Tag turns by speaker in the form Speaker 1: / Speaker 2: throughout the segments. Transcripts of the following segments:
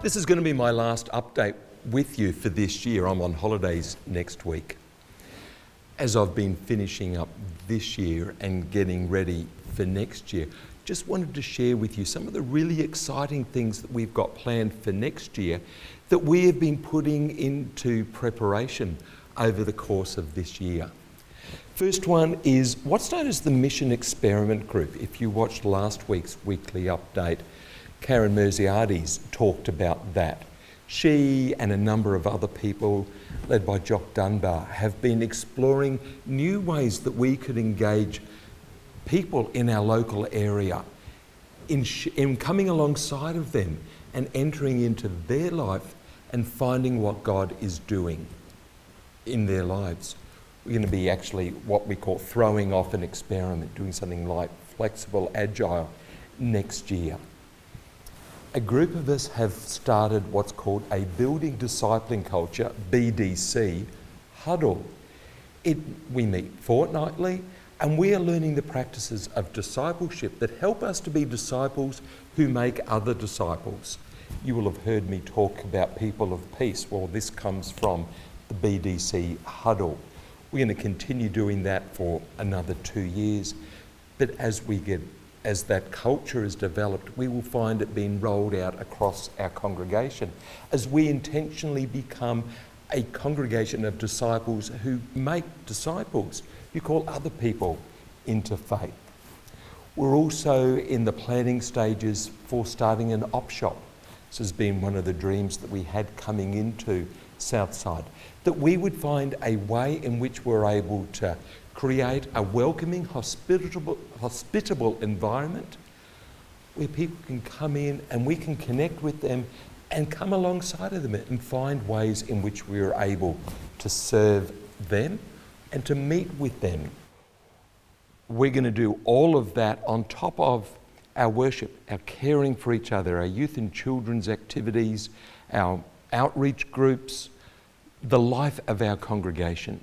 Speaker 1: This is going to be my last update with you for this year. I'm on holidays next week. As I've been finishing up this year and getting ready for next year, just wanted to share with you some of the really exciting things that we've got planned for next year that we have been putting into preparation over the course of this year. First one is what's known as the Mission Experiment Group. If you watched last week's weekly update, Karen Merziades talked about that. She and a number of other people, led by Jock Dunbar, have been exploring new ways that we could engage people in our local area in coming alongside of them and entering into their life and finding what God is doing in their lives. We're going to be actually what we call throwing off an experiment, doing something like flexible, agile next year. A group of us have started what's called a Building Discipling Culture, BDC, huddle. We meet fortnightly and we are learning the practices of discipleship that help us to be disciples who make other disciples. You will have heard me talk about people of peace. Well, this comes from the BDC huddle. We're going to continue doing that for another 2 years, but as that culture is developed, we will find it being rolled out across our congregation as we intentionally become a congregation of disciples who make disciples, who call other people into faith. We're also in the planning stages for starting an op shop. This has been one of the dreams that we had coming into Southside, that we would find a way in which we're able to create a welcoming, hospitable environment where people can come in and we can connect with them and come alongside of them and find ways in which we are able to serve them and to meet with them. We're going to do all of that on top of our worship, our caring for each other, our youth and children's activities, our outreach groups, the life of our congregation.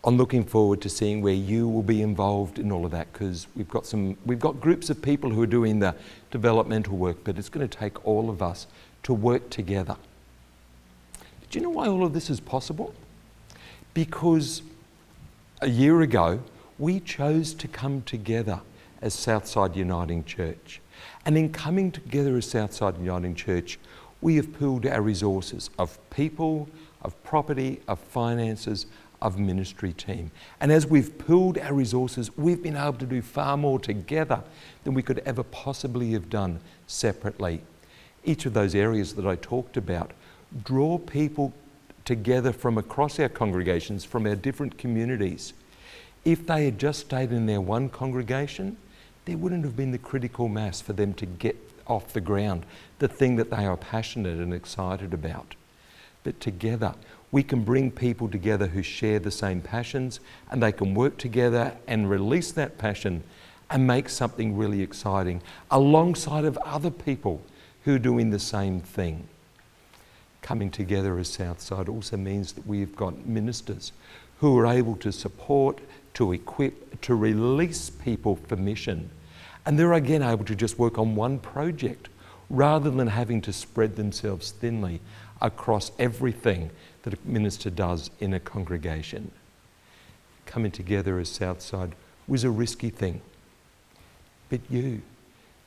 Speaker 1: I'm looking forward to seeing where you will be involved in all of that, because we've got groups of people who are doing the developmental work, but it's going to take all of us to work together. Do you know why all of this is possible? Because a year ago, we chose to come together as Southside Uniting Church. And in coming together as Southside Uniting Church, we have pooled our resources of people, of property, of finances, of ministry team. And as we've pooled our resources, we've been able to do far more together than we could ever possibly have done separately. Each of those areas that I talked about draw people together from across our congregations, from our different communities. If they had just stayed in their one congregation, there wouldn't have been the critical mass for them to get off the ground, the thing that they are passionate and excited about. But together, we can bring people together who share the same passions, and they can work together and release that passion and make something really exciting alongside of other people who are doing the same thing. Coming together as Southside also means that we've got ministers who are able to support, to equip, to release people for mission. And they're again able to just work on one project rather than having to spread themselves thinly across everything that a minister does in a congregation. Coming together as Southside was a risky thing. But you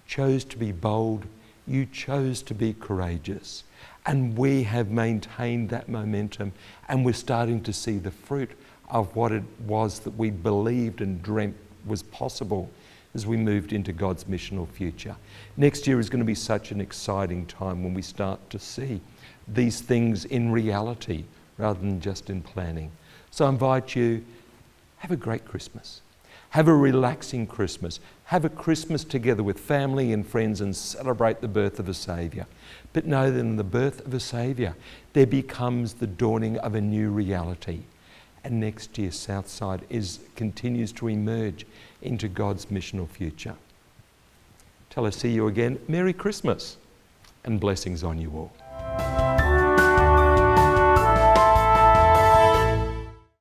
Speaker 1: chose to be bold, you chose to be courageous, and we have maintained that momentum, and we're starting to see the fruit of what it was that we believed and dreamt was possible as we moved into God's missional future. Next year is going to be such an exciting time when we start to see these things in reality rather than just in planning. So I invite you, have a great Christmas. Have a relaxing Christmas. Have a Christmas together with family and friends and celebrate the birth of a Saviour. But know that in the birth of a Saviour, there becomes the dawning of a new reality. And next year, Southside continues to emerge into God's missional future. Till I see you again, Merry Christmas and blessings on you all.